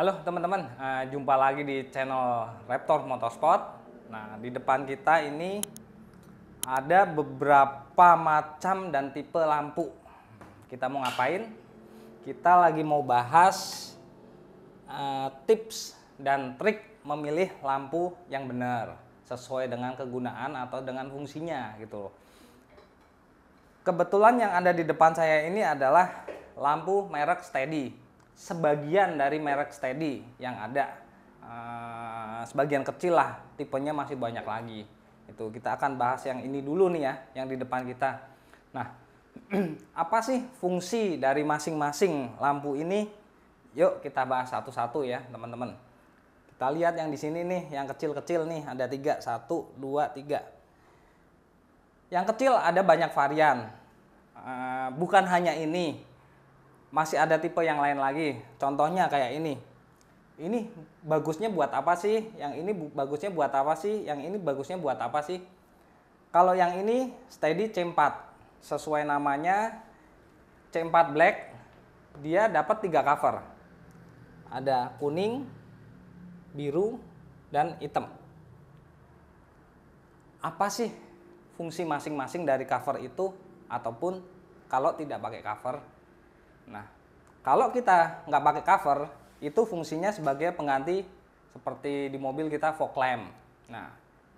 Halo teman-teman, jumpa lagi di channel Raptor Motorsport. Nah, di depan kita ini ada beberapa macam dan tipe lampu. Kita mau ngapain? Kita lagi mau bahas tips dan trik memilih lampu yang benar sesuai dengan kegunaan atau dengan fungsinya gitu. Kebetulan yang ada di depan saya ini adalah lampu merek Steady. Sebagian dari merek Steady yang ada, sebagian kecil lah, tipenya masih banyak lagi. Itu kita akan bahas yang ini dulu nih ya, yang di depan kita. Nah, apa sih fungsi dari masing-masing lampu ini? Yuk kita bahas satu-satu ya teman-teman. Kita lihat yang di sini nih, yang kecil-kecil nih ada 3, 1, 2, 3. Yang kecil ada banyak varian, bukan hanya ini. Masih ada tipe yang lain lagi. Contohnya kayak ini. Ini bagusnya buat apa sih? Yang ini bagusnya buat apa sih? Yang ini bagusnya buat apa sih? Kalau yang ini Steady C4. Sesuai namanya C4 Black, dia dapat 3 cover. Ada kuning, biru, dan hitam. Apa sih fungsi masing-masing dari cover itu? Ataupun kalau tidak pakai cover? Nah, kalau kita nggak pakai cover, itu fungsinya sebagai pengganti seperti di mobil kita fog lamp. Nah,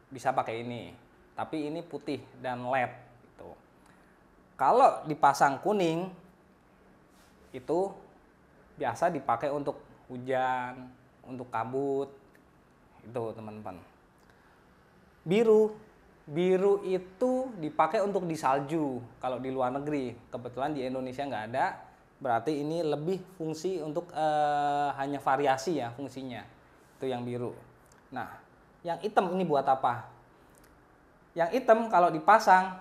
bisa pakai ini, tapi ini putih dan LED. Gitu. Kalau dipasang kuning, itu biasa dipakai untuk hujan, untuk kabut, itu teman-teman. Biru itu dipakai untuk di salju kalau di luar negeri. Kebetulan di Indonesia nggak ada. Berarti ini lebih fungsi untuk hanya variasi ya fungsinya. Itu yang biru. Nah, yang hitam ini buat apa? Yang hitam kalau dipasang,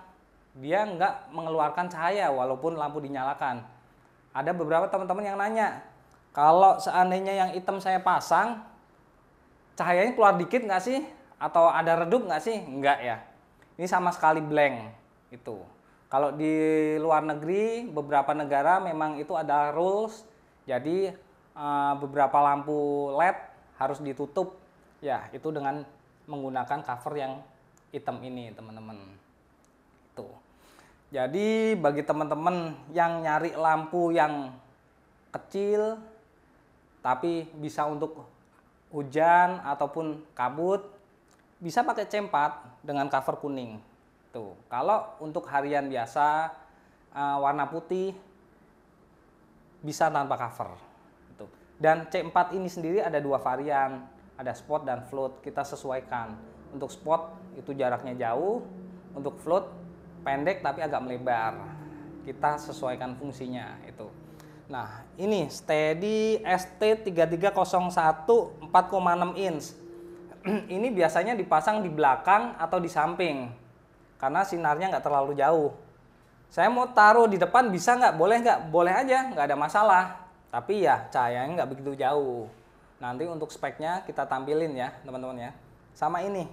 dia nggak mengeluarkan cahaya walaupun lampu dinyalakan. Ada beberapa teman-teman yang nanya, kalau seandainya yang hitam saya pasang, cahayanya keluar dikit nggak sih? Atau ada redup nggak sih? Nggak ya. Ini sama sekali blank. Itu. Kalau di luar negeri, beberapa negara memang itu ada rules. Jadi beberapa lampu LED harus ditutup. Ya, itu dengan menggunakan cover yang hitam ini, teman-teman. Itu. Jadi bagi teman-teman yang nyari lampu yang kecil, tapi bisa untuk hujan ataupun kabut, bisa pakai C4 dengan cover kuning. Tuh, kalau untuk harian biasa warna putih bisa tanpa cover. Gitu. Dan C4 ini sendiri ada 2 varian, ada spot dan float. Kita sesuaikan. Untuk spot itu jaraknya jauh, untuk float pendek tapi agak melebar. Kita sesuaikan fungsinya itu. Nah, ini Steady ST3301 4,6 inch. Ini biasanya dipasang di belakang atau di samping. Karena sinarnya nggak terlalu jauh. Saya mau taruh di depan bisa nggak? Boleh nggak? Boleh aja, nggak ada masalah. Tapi ya cahayanya nggak begitu jauh. Nanti untuk speknya kita tampilin ya teman-teman ya. Sama ini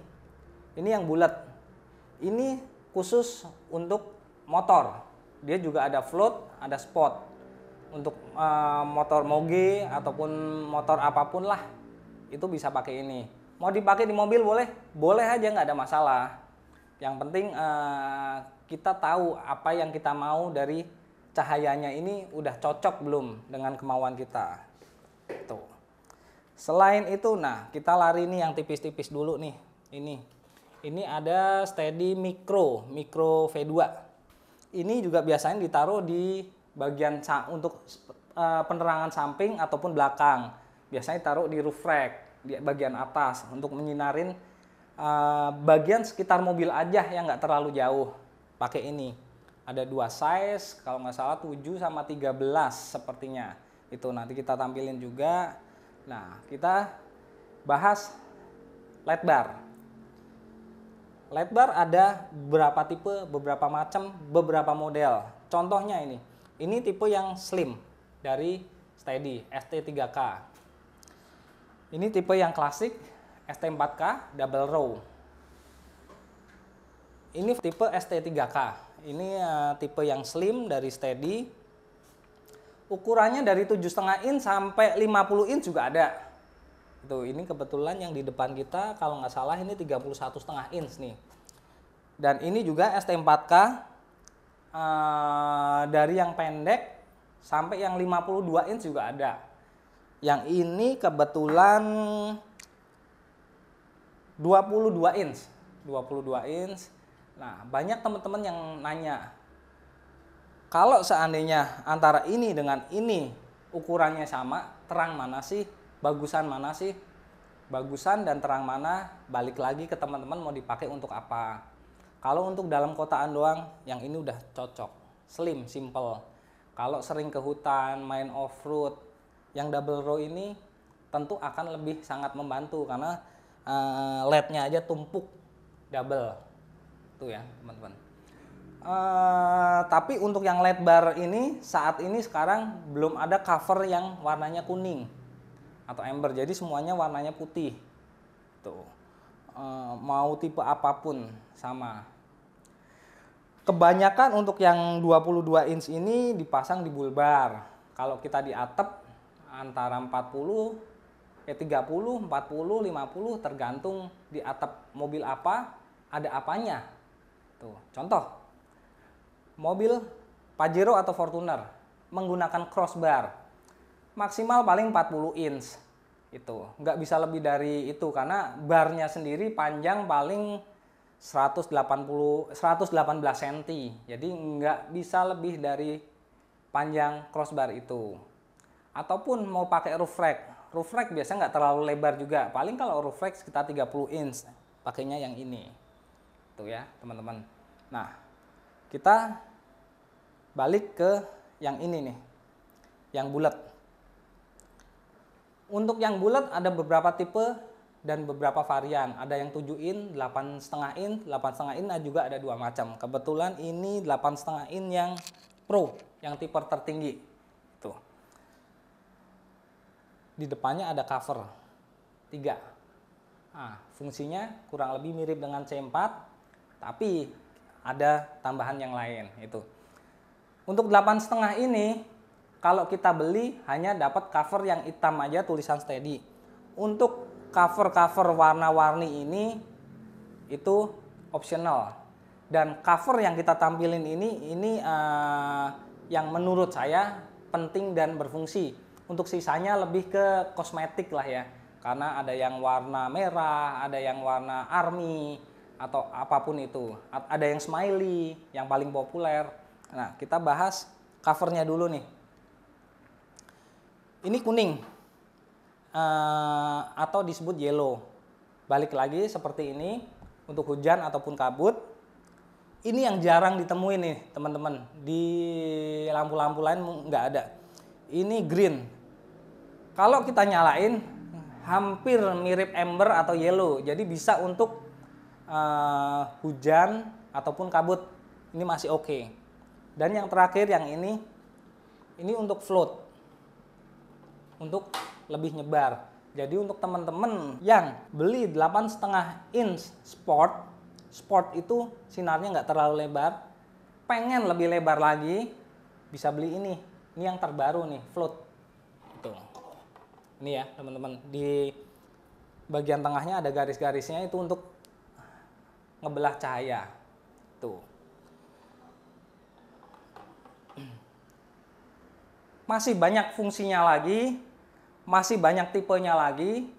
yang bulat. Ini khusus untuk motor. Dia juga ada float, ada spot. Untuk motor moge ataupun motor apapun lah, itu bisa pakai ini. Mau dipakai di mobil boleh? Boleh aja, nggak ada masalah. Yang penting kita tahu apa yang kita mau dari cahayanya ini udah cocok belum dengan kemauan kita. Tuh. Selain itu, nah kita lari nih yang tipis-tipis dulu nih. Ini ada Steady Micro V2. Ini juga biasanya ditaruh di bagian untuk penerangan samping ataupun belakang. Biasanya taruh di roof rack di bagian atas untuk menyinarin bagian sekitar mobil aja yang nggak terlalu jauh. Pakai ini. Ada 2 size, kalau nggak salah 7 sama 13 sepertinya. Itu nanti kita tampilin juga. Nah, kita bahas LED bar. LED bar ada beberapa tipe, beberapa macam, beberapa model. Contohnya ini. Ini tipe yang slim dari Steady ST3K. Ini tipe yang klasik ST4K double row. Ini tipe ST3K. Ini tipe yang slim dari Steady. ukurannya dari 7,5 inch sampai 50 inch juga ada. Tuh, ini kebetulan yang di depan kita kalau nggak salah ini 31,5 inch nih. Dan ini juga ST4K dari yang pendek sampai yang 52 inch juga ada. Yang ini kebetulan 22 inch. 22 inch. Nah, banyak teman-teman yang nanya, kalau seandainya antara ini dengan ini ukurannya sama, terang mana sih? Bagusan mana sih? Bagusan dan terang mana? Balik lagi ke teman-teman mau dipakai untuk apa. Kalau untuk dalam kotaan doang, yang ini udah cocok. Slim, simple. Kalau sering ke hutan, main off-road, yang double row ini tentu akan lebih sangat membantu karena LED-nya aja tumpuk double. Tuh ya, teman-teman. Tapi untuk yang LED bar ini saat ini sekarang belum ada cover yang warnanya kuning atau amber, jadi semuanya warnanya putih. Tuh. Mau tipe apapun sama. Kebanyakan untuk yang 22 inch ini dipasang di bull bar. Kalau kita di atap antara 30, 40, 40, 50 tergantung di atap mobil apa, ada apanya. Tuh, contoh. Mobil Pajero atau Fortuner menggunakan crossbar. Maksimal paling 40 inch. Itu, nggak bisa lebih dari itu karena barnya sendiri panjang paling 118 cm. Jadi nggak bisa lebih dari panjang crossbar itu. Ataupun mau pakai roof rack. Roof rack biasanya nggak terlalu lebar juga. Paling kalau roof rack sekitar 30 inch. Pakainya yang ini. Tuh ya, teman-teman. Nah, kita balik ke yang ini nih. Yang bulat. Untuk yang bulat ada beberapa tipe dan beberapa varian. Ada yang 7 in, 8,5 in, 8,5 in juga ada dua macam. Kebetulan ini 8,5 in yang pro, yang tipe tertinggi. Tuh. Di depannya ada cover 3. Nah, fungsinya kurang lebih mirip dengan C4, tapi ada tambahan yang lain itu. Untuk 8,5 ini kalau kita beli hanya dapat cover yang hitam aja tulisan steady. Untuk cover-cover warna-warni ini itu optional. Dan cover yang kita tampilin ini yang menurut saya penting dan berfungsi. Untuk sisanya lebih ke kosmetik lah ya. Karena ada yang warna merah, ada yang warna army atau apapun itu. Ada yang smiley yang paling populer. Nah, kita bahas covernya dulu nih. Ini kuning. Atau disebut yellow. Balik lagi seperti ini untuk hujan ataupun kabut. Ini yang jarang ditemuin nih teman-teman, di lampu-lampu lain nggak ada. Ini green. Kalau kita nyalain hampir mirip amber atau yellow, jadi bisa untuk hujan ataupun kabut. Ini masih oke. Dan yang terakhir yang ini untuk float, untuk lebih nyebar. Jadi untuk teman-teman yang beli 8,5 inch sport itu sinarnya nggak terlalu lebar, pengen lebih lebar lagi, bisa beli ini. Ini yang terbaru nih, float. Tuh. Ini ya teman-teman, di bagian tengahnya ada garis-garisnya, itu untuk ngebelah cahaya. Tuh. Masih banyak fungsinya lagi. Masih banyak tipenya lagi,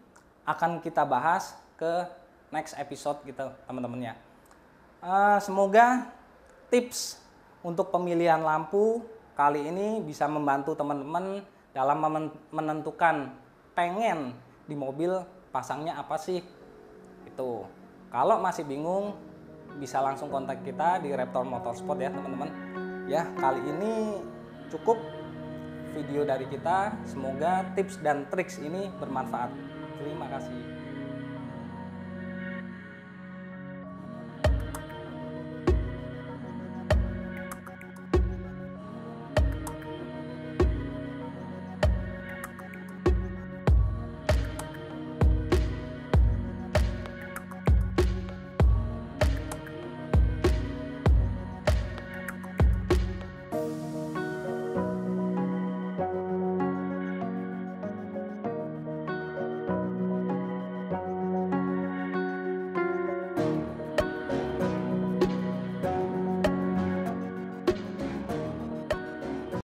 akan kita bahas ke next episode gitu teman-temannya. Semoga tips untuk pemilihan lampu kali ini bisa membantu teman-teman dalam menentukan pengen di mobil pasangnya apa sih. Itu. Kalau masih bingung bisa langsung kontak kita di Raptor Motorsport ya teman-teman. Ya, kali ini cukup video dari kita. Semoga tips dan triks ini bermanfaat. Terima kasih.